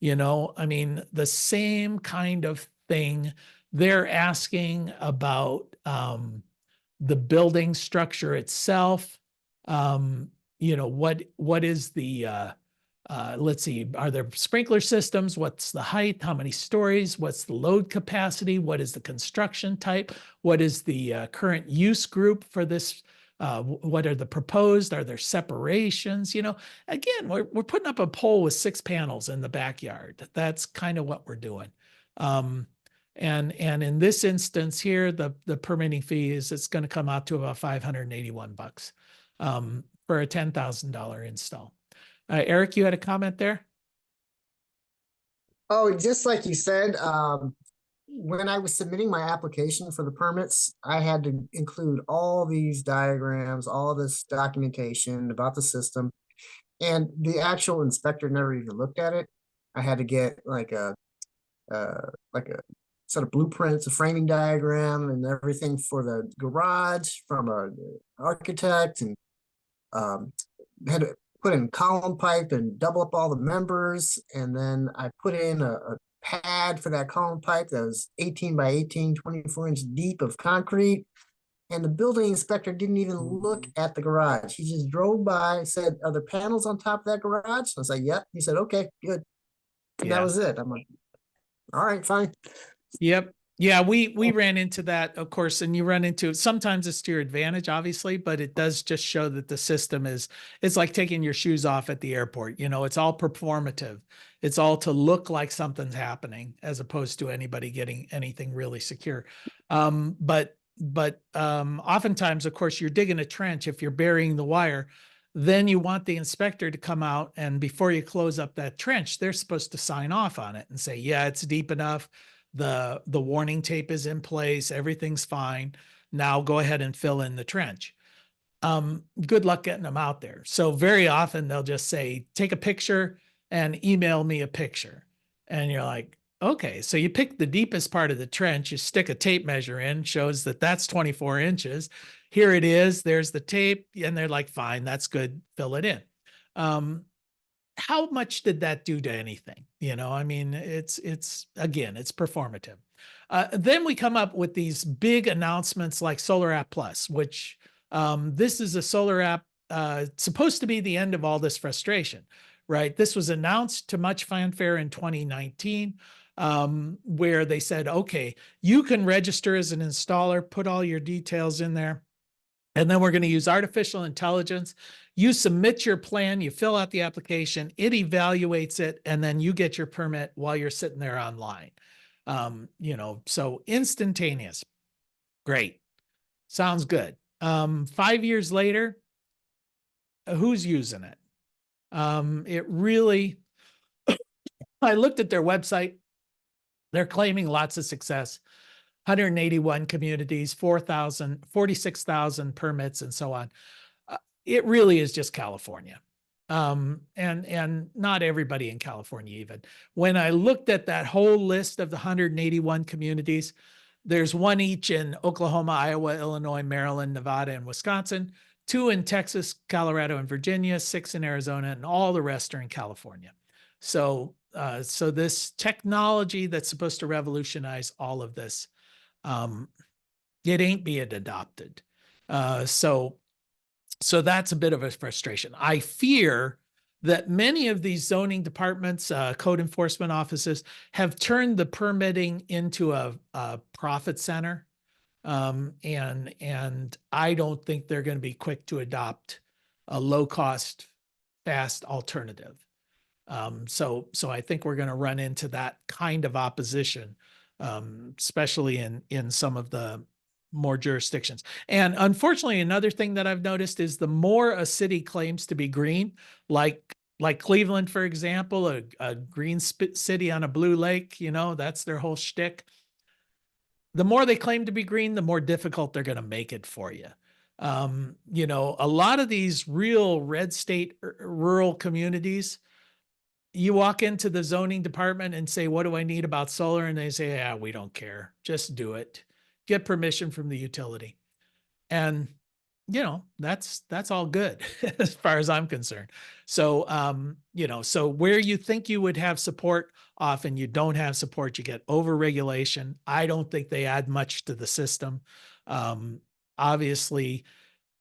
I mean, the same kind of thing. They're asking about the building structure itself. What is the let's see, are there sprinkler systems? What's the height? How many stories? What's the load capacity? What is the construction type? What is the current use group for this? What are the proposed? Are there separations? Again, we're putting up a pole with 6 panels in the backyard. That's kind of what we're doing. And in this instance here, the permitting fee it's going to come out to about $581 for a $10,000 install. Eric, you had a comment there? Oh, just like you said, when I was submitting my application for the permits, I had to include all these diagrams, all this documentation about the system, and the actual inspector never even looked at it. I had to get like a set of blueprints, a framing diagram, and everything for the garage from a architect, and had to put in column pipe and double up all the members. And then I put in a pad for that column pipe that was 18 by 18, 24-inch deep of concrete. And the building inspector didn't even look at the garage. He just drove by, said, "Are there panels on top of that garage?" I was like, "Yep." He said, "Okay, good." And that was it. I'm like, "All right, fine." Yep. Yeah, we ran into that, of course, and you run into it. Sometimes it's to your advantage, obviously, but it does just show that the system it's like taking your shoes off at the airport. It's all performative. It's all to look like something's happening as opposed to anybody getting anything really secure. But oftentimes, of course, you're digging a trench. If you're burying the wire, then you want the inspector to come out, and before you close up that trench, they're supposed to sign off on it and say, yeah, it's deep enough. The warning tape is in place. Everything's fine. Now go ahead and fill in the trench. Good luck getting them out there. So very often they'll just say, take a picture and email me a picture. And you're like, okay, so you pick the deepest part of the trench, you stick a tape measure in, shows that that's 24 inches. Here it is, there's the tape. And they're like, fine, that's good, fill it in. How much did that do to anything? I mean, it's again, it's performative. Then we come up with these big announcements like Solar App Plus, which this is a solar app supposed to be the end of all this frustration, right? This was announced to much fanfare in 2019, where they said, okay, you can register as an installer, put all your details in there. And then we're going to use artificial intelligence. You submit your plan, you fill out the application, it evaluates it, and then you get your permit while you're sitting there online. So instantaneous. Great. Sounds good. 5 years later, who's using it? It really, I looked at their website. They're claiming lots of success. 181 communities, 46,000 permits, and so on. It really is just California. And not everybody in California even. When I looked at that whole list of the 181 communities, there's one each in Oklahoma, Iowa, Illinois, Maryland, Nevada, and Wisconsin, 2 in Texas, Colorado, and Virginia, 6 in Arizona, and all the rest are in California. So this technology that's supposed to revolutionize all of this, it ain't being adopted. So that's a bit of a frustration. I fear that many of these zoning departments, code enforcement offices have turned the permitting into a profit center. And I don't think they're going to be quick to adopt a low cost, fast alternative. So I think we're going to run into that kind of opposition, especially in some of the more jurisdictions. And unfortunately, another thing that I've noticed is the more a city claims to be green, like Cleveland, for example, a green city on a blue lake, that's their whole shtick. The more they claim to be green, the more difficult they're going to make it for you. A lot of these real red state rural communities, you walk into the zoning department and say, what do I need about solar? And they say, yeah, we don't care. Just do it. Get permission from the utility. And you know, that's all good as far as I'm concerned. So, you know, so where you think you would have support, often you don't have support, you get overregulation. I don't think they add much to the system. Obviously,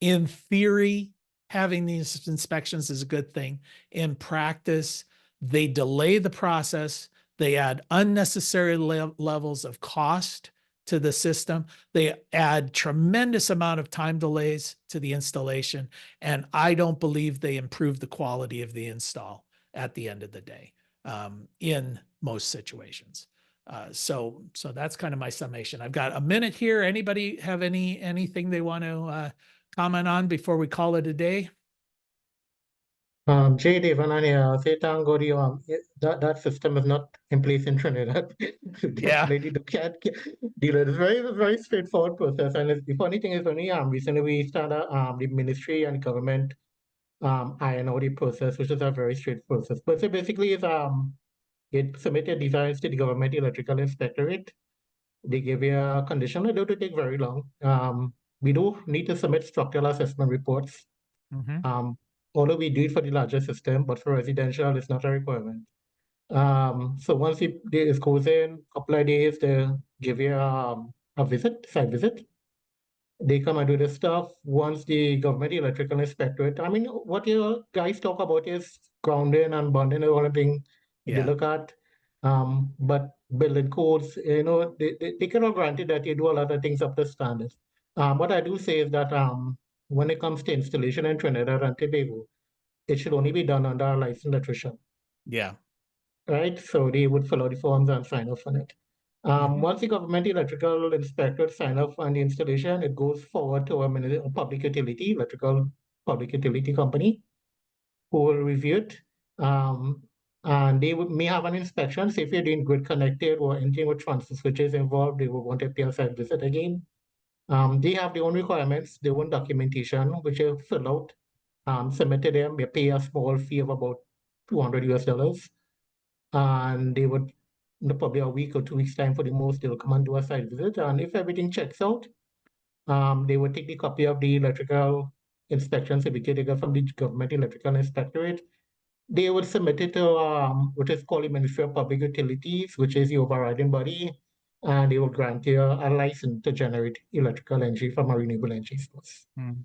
in theory, having these inspections is a good thing. In practice, they delay the process. They add unnecessary levels of cost to the system. They add tremendous amount of time delays to the installation. And I don't believe they improve the quality of the install at the end of the day, in most situations. So that's kind of my summation. I've got a minute here. Anybody have anything they want to comment on before we call it a day? Jay Devan, and say thank God that system is not in place in Trinidad. Yeah. Definitely can't deal with it. It's very straightforward process. And the funny thing is only recently we started the ministry and government iron out the process, which is a very straight process. But so basically it's it submitted designs to the government electrical inspectorate. They give you a condition. It don't take very long. We do need to submit structural assessment reports. Mhm. Although we do it for the larger system, but for residential, it's not a requirement. So once it goes in, couple of days, they give you a visit, site visit. They come and do the stuff. Once the government electrical inspectorate, I mean, what you guys talk about is grounding and bonding and all the thing they Yeah. look at. But building codes, you know, they cannot granted that you do a lot of things up to standards. What I do say is that when it comes to installation in Trinidad and Tobago, it should only be done under a licensed electrician, Yeah. right? So they would fill out the forms and sign off on it. Mhm. Once the government electrical inspector sign off on the installation, it goes forward to a public utility, electrical public utility company, who will review it. And they may have an inspection. Say if you're doing grid connected or anything with transfer switches involved, they will want a PSI visit again. They have their own requirements, their own documentation, which you fill out, submit to them. You pay a small fee of about $200, and they would, in probably a week or 2 weeks time for the most, they'll come and do a site visit. And if everything checks out, they would take the copy of the electrical inspection certificate they got from the government electrical inspectorate. They would submit it to what is called the Ministry of Public Utilities, which is the overriding body, and they will grant you a license to generate electrical energy from a renewable energy source. Mm.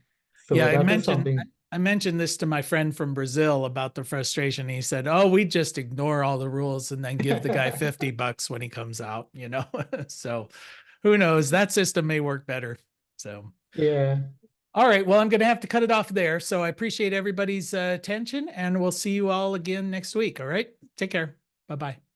So Yeah, that is something. I mentioned this to my friend from Brazil about the frustration. He said, "Oh, we just ignore all the rules and then give the guy $50 when he comes out," you know? So who knows? That system may work better. So, Yeah. all right. Well, I'm going to have to cut it off there. So I appreciate everybody's attention, and we'll see you all again next week. All right. Take care. Bye-bye.